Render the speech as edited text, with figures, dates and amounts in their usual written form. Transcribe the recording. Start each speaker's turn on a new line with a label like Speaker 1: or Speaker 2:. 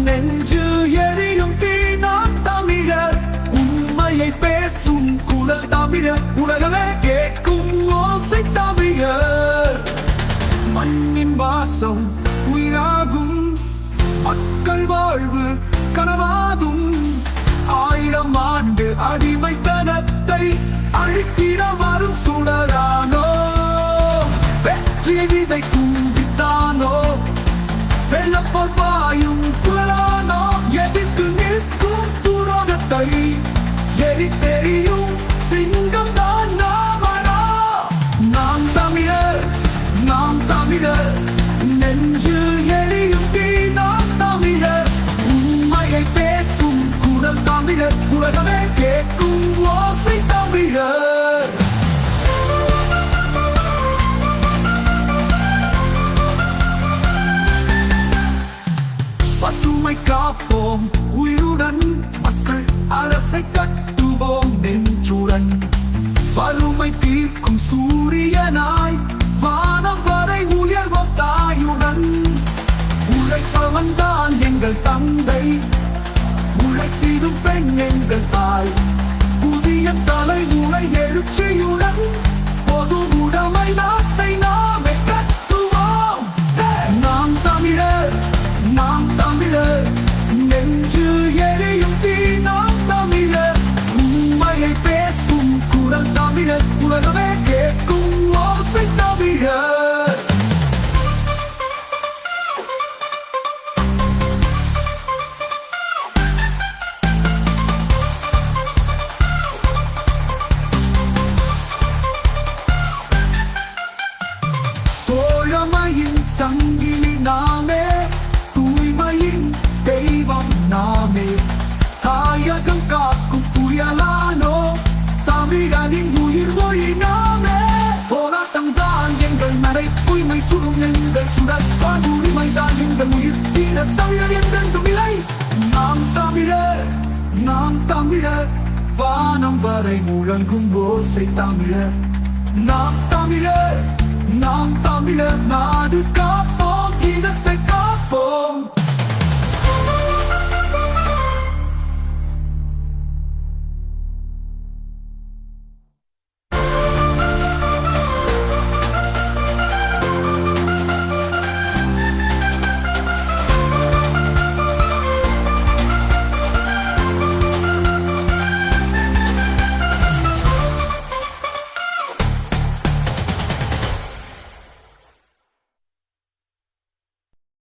Speaker 1: நெஞ்சு எரியும் தீ நாம் தமிழர், உண்மையை பேசும் குரல் தமிழர், உலகமே கேட்கும் ஓசை தமிழர். மண்ணின் வாசம் உயிராகும், மக்கள் வாழ்வு கனவாகும். 1000 ஆண்டு அடிமைத்தனத்தை அழித்திட வரும் சுடரானோ, வெற்றியை விதைக்கும் வித்தானோ, வெள்ளப்போர் பாயும் புயலானோ, எதிர்த்து நிற்கும் துரோகத்தை எரித்தெறியும் சிங்கம் தான் நாமடா. நாம் தமிழர், நாம் தமிழர், நெஞ்சு எரியும் தீ நாம் தமிழர், உண்மையை பேசும் குரல் தமிழர், உலகமே கேட்கும் ஓசை தமிழர். பசுமை காப்போம் உயிருடன், மக்கள் அரசை கட்டுவோம் நெஞ்சுடன். வறுமை தீர்க்கும் சூரியனாய் வானம் வரை உயர்வோம் தாயுடன். உழைப்பவன் தான் எங்கள் தந்தை, உழைத்திடும் பெண் எங்கள் தாய். புதிய தலைமுறை எழுச்சியுடன் பொது உடைமை நாட்டை நாமே கட்டுவோம். நாம் தமிழர், நாம் தமிழர், நெஞ்சு எரியும் தீ நாம் தமிழர், உண்மையை பேசும் குரல் தமிழர், உலகமே கேட்கும் ஓசை தமிழர். தோழமையின் சங்கிலி நாமே, தூய்மையின் தெய்வம் நாமே, தாயகம் காக்கும் புயலானோ, தமிழனின் உயிர் மொழி நாமே. போராட்டம் தான் எங்கள் நடை, தூய்மை சுடும் எங்கள் சுடர், உரிமை தான் எங்கள் உயிர், தீர தமிழர் என்றென்றும் இல்லை. நாம் தமிழர், நாம் தமிழர், வானம் வரை முழங்கும் ஓசை தமிழர். நாம் தமிழர், நாம் தமிழர், நாடு காப்போம் இனத்தை